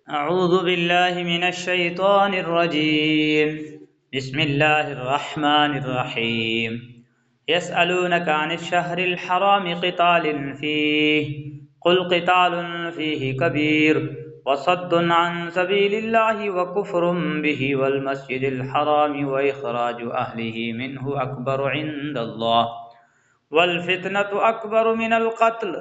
أعوذ بالله من الشيطان الرجيم. بسم الله الرحمن الرحيم. يسألونك عن الشهر الحرام قتال فيه قل قتال فيه كبير وصد عن سبيل الله وكفر به والمسجد الحرام وإخراج أهله منه أكبر عند الله والفتنة أكبر من القتل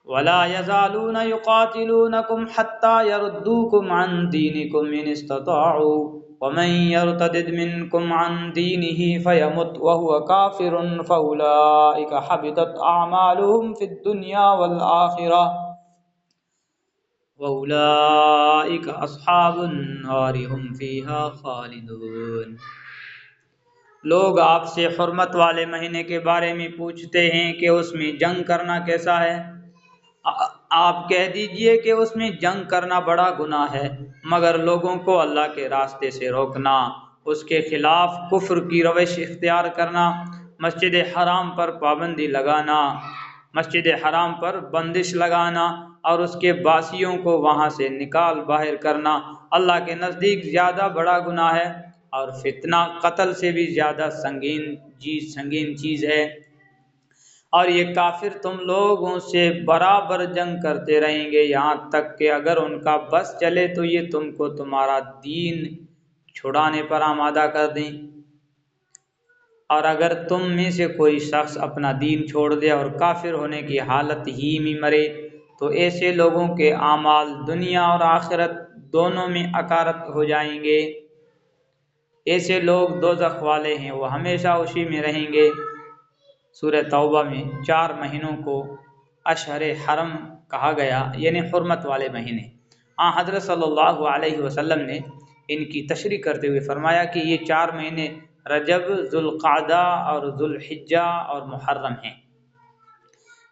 ولا يزالون يقاتلونكم حتى يردوكم عن دينكم إن استطاعوا ومن يرتد منكم عن دينه فيمت وهو كافر فأولئك حبطت أعمالهم في الدنيا والآخرة وأولئك أصحاب النار هم فيها خالدون. لوگ آپ سے حرمت والے مہینے کے بارے میں پوچھتے ہیں کہ اس میں جنگ کرنا کیسا ہے؟ آپ کہہ دیجئے کہ اس میں جنگ کرنا بڑا گناہ ہے، مگر لوگوں کو اللہ کے راستے سے روکنا، اس کے خلاف کفر کی روش اختیار کرنا، مسجد حرام پر پابندی لگانا، مسجد حرام پر بندش لگانا اور اس کے باسیوں کو وہاں سے نکال باہر کرنا اللہ کے نزدیک زیادہ بڑا گناہ ہے، اور فتنہ قتل سے بھی زیادہ سنگین چیز ہے۔ اور یہ کافر تم لوگوں سے برابر جنگ کرتے رہیں گے یہاں تک کہ اگر ان کا بس چلے تو یہ تم کو تمہارا دین چھڑانے پر آمادہ کر دیں، اور اگر تم میں سے کوئی شخص اپنا دین چھوڑ دے اور کافر ہونے کی حالت ہی میں مرے تو ایسے لوگوں کے اعمال دنیا اور آخرت دونوں میں اکارت ہو جائیں گے۔ ایسے لوگ دوزخ والے ہیں، وہ ہمیشہ اسی میں رہیں گے۔ سورہ توبہ میں 4 مہینوں کو اشہر حرم کہا گیا، یعنی حرمت والے مہینے۔ حضرت صلی اللہ علیہ وسلم نے ان کی تشریح کرتے ہوئے فرمایا کہ یہ 4 مہینے رجب، ذوالقعدہ اور ذوالحجہ اور محرم ہیں۔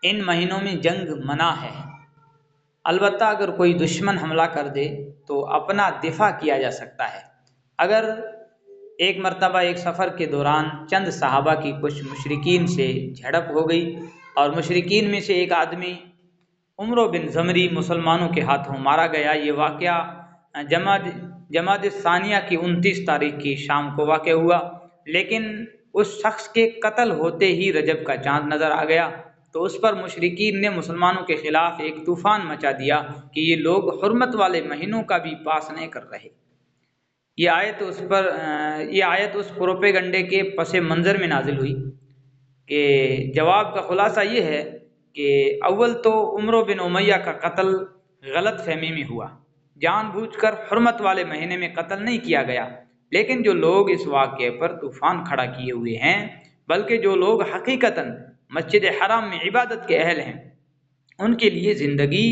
ان مہینوں میں جنگ منع ہے، البتہ اگر کوئی دشمن حملہ کر دے تو اپنا دفاع کیا جا سکتا ہے۔ اگر ایک مرتبہ ایک سفر کے دوران چند صحابہ کی کچھ مشرکین سے جھڑپ ہو گئی اور مشرکین میں سے ایک آدمی عمرو بن زمری مسلمانوں کے ہاتھوں مارا گیا۔ یہ واقعہ جمادی ثانیہ کی 29 تاریخ کی شام کو واقع ہوا، لیکن اس شخص کے قتل ہوتے ہی رجب کا چاند نظر آ گیا تو اس پر مشرکین نے مسلمانوں کے خلاف ایک طوفان مچا دیا کہ یہ لوگ حرمت والے مہینوں کا بھی پاس نہیں کر رہے۔ یہ آیت اس پروپیگنڈے کے پس منظر میں نازل ہوئی کہ جواب کا خلاصہ یہ ہے کہ اول تو عمرو بن امیہ کا قتل غلط فہمی میں ہوا، جان بوجھ کر حرمت والے مہینے میں قتل نہیں کیا گیا، لیکن جو لوگ اس واقعے پر طوفان کھڑا کیے ہوئے ہیں، بلکہ جو لوگ حقیقتاً مسجد حرام میں عبادت کے اہل ہیں، ان کے لیے زندگی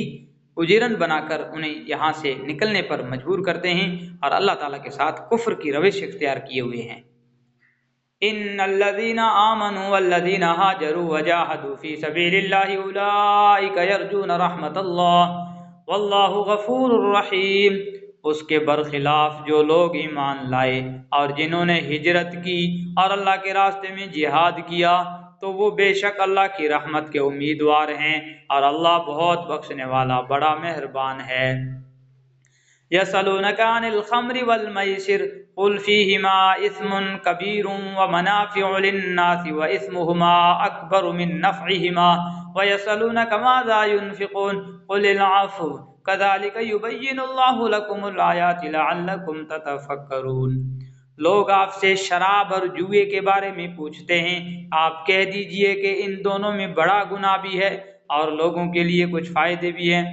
اجیرن بنا کر انہیں یہاں سے نکلنے پر مجبور کرتے ہیں اور اللہ تعالیٰ کے ساتھ کفر کی روش اختیار کیے ہوئے ہیں۔ ان الذين آمنوا والذين هاجروا وجاهدوا في سبيل الله اولئك يرجون رحمت اللہ واللہ غفور رحیم۔ اس کے برخلاف جو لوگ ایمان لائے اور جنہوں نے ہجرت کی اور اللہ کے راستے میں جہاد کیا تو وہ بے شک اللہ کی رحمت کے امیدوار ہیں، اور اللہ بہت بخشنے والا بڑا مہربان ہے۔ يسألونك عن الخمر والميسر قل فيهما إثم كبير ومنافع للناس وإثمهما أكبر من نفعهما ويسألونك ماذا ينفقون قل العفو كذلك يبين الله لكم الآيات لعلكم تتفكرون۔ لوگ آپ سے شراب اور جوئے کے بارے میں پوچھتے ہیں، آپ کہہ دیجئے کہ ان دونوں میں بڑا گناہ بھی ہے اور لوگوں کے لیے کچھ فائدے بھی ہیں،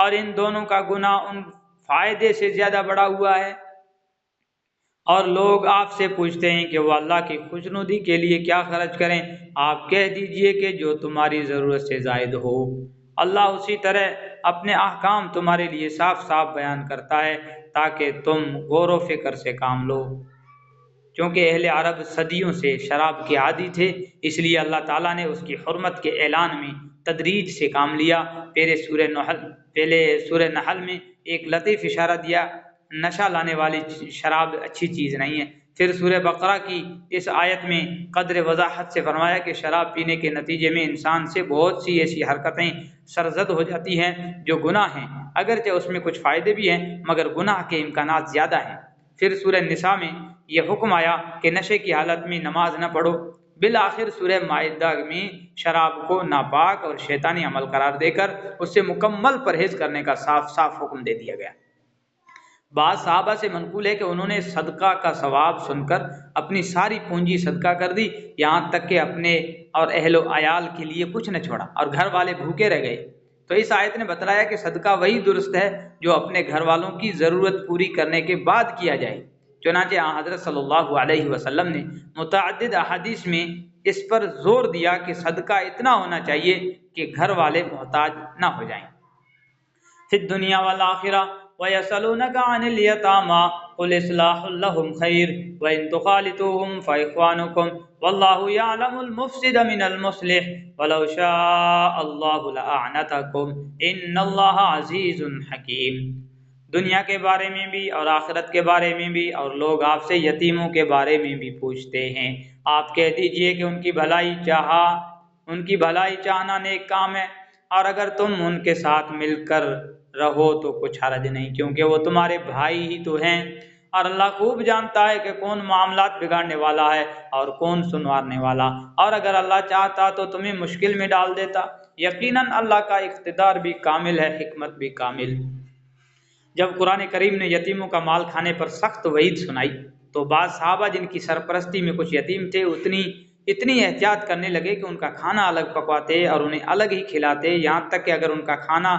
اور ان دونوں کا گناہ ان فائدے سے زیادہ بڑا ہوا ہے۔ اور لوگ آپ سے پوچھتے ہیں کہ وہ اللہ کی خوشنودی کے لیے کیا خرچ کریں، آپ کہہ دیجئے کہ جو تمہاری ضرورت سے زائد ہو۔ اللہ اسی طرح اپنے احکام تمہارے لیے صاف صاف بیان کرتا ہے تاکہ تم غور و فکر سے کام لو۔ چونکہ اہل عرب صدیوں سے شراب کے عادی تھے، اس لیے اللہ تعالیٰ نے اس کی حرمت کے اعلان میں تدریج سے کام لیا۔ پہلے سورہ نحل میں ایک لطیف اشارہ دیا، نشہ لانے والی شراب اچھی چیز نہیں ہے، پھر سورہ بقرہ کی اس آیت میں قدر وضاحت سے فرمایا کہ شراب پینے کے نتیجے میں انسان سے بہت سی ایسی حرکتیں سرزد ہو جاتی ہیں جو گناہ ہیں، اگرچہ اس میں کچھ فائدے بھی ہیں مگر گناہ کے امکانات زیادہ ہیں۔ پھر سورہ نساء میں یہ حکم آیا کہ نشے کی حالت میں نماز نہ پڑھو۔ بالآخر سورہ مائدہ میں شراب کو ناپاک اور شیطانی عمل قرار دے کر اس سے مکمل پرہیز کرنے کا صاف صاف حکم دے دیا گیا۔ بعض صحابہ سے منقول ہے کہ انہوں نے صدقہ کا ثواب سن کر اپنی ساری پونجی صدقہ کر دی، یہاں تک کہ اپنے اور اہل و عیال کے لیے کچھ نہ چھوڑا اور گھر والے بھوکے رہ گئے۔ تو اس آیت نے بتلایا کہ صدقہ وہی درست ہے جو اپنے گھر والوں کی ضرورت پوری کرنے کے بعد کیا جائے۔ چنانچہ حضرت صلی اللہ علیہ وسلم نے متعدد احادیث میں اس پر زور دیا کہ صدقہ اتنا ہونا چاہیے کہ گھر والے محتاج نہ ہو جائیں۔ فی الدنیا والآخرہ وَيَسْأَلُونَكَ عَنِ الْيَتَامَى قُلْ إِصْلَاحٌ لَهُمْ خَيْرٌ وَإِن تُخَالِطُوهُمْ فَإِخْوَانُكُمْ وَاللَّهُ يَعْلَمُ الْمُفْسِدَ مِنَ الْمُصْلِحِ وَلَوْ شَاءَ اللَّهُ لَأَعْنَتَكُمْ إِنَّ اللَّهَ عَزِيزٌ حَكِيمٌ۔ دنیا کے بارے میں بھی اور آخرت کے بارے میں بھی، اور لوگ آپ سے یتیموں کے بارے میں بھی پوچھتے ہیں، آپ کہہ دیجئے کہ ان کی بھلائی چاہنا نیک کام ہے، اور اگر تم ان کے ساتھ مل کر رہو تو کچھ حرج نہیں، کیونکہ وہ تمہارے بھائی ہی تو ہیں، اور اللہ خوب جانتا ہے کہ کون معاملات بگاڑنے والا ہے اور کون سنوارنے والا، اور اگر اللہ چاہتا تو تمہیں مشکل میں ڈال دیتا۔ یقیناً اللہ کا اقتدار بھی کامل ہے، حکمت بھی کامل۔ جب قرآن کریم نے یتیموں کا مال کھانے پر سخت وعید سنائی تو بعض صحابہ جن کی سرپرستی میں کچھ یتیم تھے اتنی احتیاط کرنے لگے کہ ان کا کھانا الگ پکواتے اور انہیں الگ ہی کھلاتے، یہاں تک کہ اگر ان کا کھانا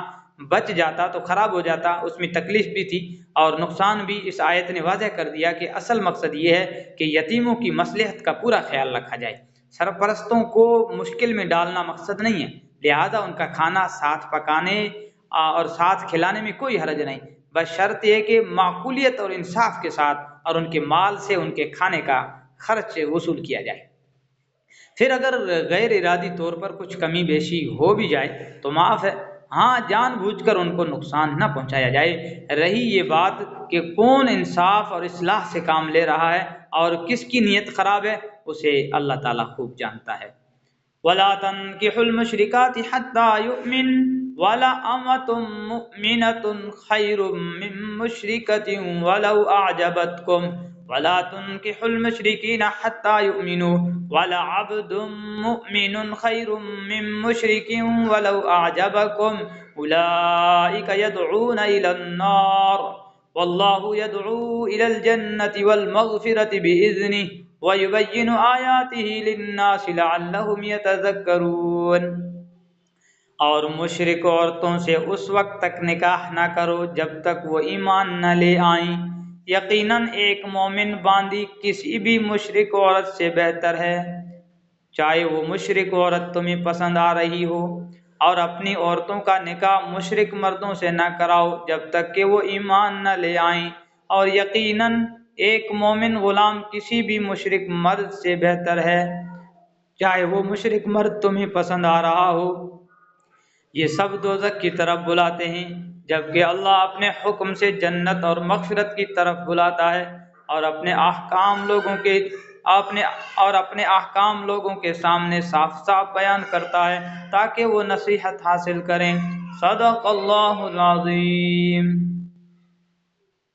بچ جاتا تو خراب ہو جاتا، اس میں تکلیف بھی تھی اور نقصان بھی۔ اس آیت نے واضح کر دیا کہ اصل مقصد یہ ہے کہ یتیموں کی مصلحت کا پورا خیال رکھا جائے، سرپرستوں کو مشکل میں ڈالنا مقصد نہیں ہے، لہذا ان کا کھانا ساتھ پکانے اور ساتھ کھلانے میں کوئی حرج نہیں، بس شرط یہ کہ معقولیت اور انصاف کے ساتھ اور ان کے مال سے ان کے کھانے کا خرچ وصول کیا جائے۔ پھر اگر غیر ارادی طور پر کچھ کمی بیشی ہو بھی جائے تو معاف ہے، ہاں جان بوجھ کر ان کو نقصان نہ پہنچایا جائے۔ رہی یہ بات کہ کون انصاف اور اصلاح سے کام لے رہا ہے اور کس کی نیت خراب ہے، اسے اللہ تعالیٰ خوب جانتا ہے۔ وَلَا تَنكِحُوا الْمُشْرِكَاتِ حَتَّى يُؤْمِنْ وَلَأَمَةٌ مُؤْمِنَةٌ خَيْرٌ مِّن مُّشْرِكَةٍ وَلَوْ أَعْجَبَتْكُمْ وَلَا تُنكِحُوا الْمُشْرِكِينَ حَتَّى يُؤْمِنُوا وَلَعَبْدٌ مُّؤْمِنٌ خَيْرٌ مِّن مُّشْرِكٍ وَلَوْ أَعْجَبَكُمْ أُولَٰئِكَ يَدْعُونَ إِلَى النَّارِ وَاللَّهُ يَدْعُو إِلَى الْجَنَّةِ وَالْمَغْفِرَةِ بِإِذْنِهِ وَيُبَيِّنُ آيَاتِهِ لِلنَّاسِ لَعَلَّهُمْ يَتَذَكَّرُونَ۔ اور مشرک عورتوں سے اس وقت تک نکاح نہ کرو جب تک وہ ایمان نہ لے آئیں، یقیناً ایک مومن باندی کسی بھی مشرک عورت سے بہتر ہے، چاہے وہ مشرک عورت تمہیں پسند آ رہی ہو، اور اپنی عورتوں کا نکاح مشرک مردوں سے نہ کراؤ جب تک کہ وہ ایمان نہ لے آئیں، اور یقیناً ایک مومن غلام کسی بھی مشرک مرد سے بہتر ہے، چاہے وہ مشرک مرد تمہیں پسند آ رہا ہو۔ یہ سب دوزخ کی طرف بلاتے ہیں، جبکہ اللہ اپنے حکم سے جنت اور مغفرت کی طرف بلاتا ہے، اور اپنے احکام لوگوں کے سامنے صاف صاف بیان کرتا ہے تاکہ وہ نصیحت حاصل کریں۔ صدق اللہ العظیم۔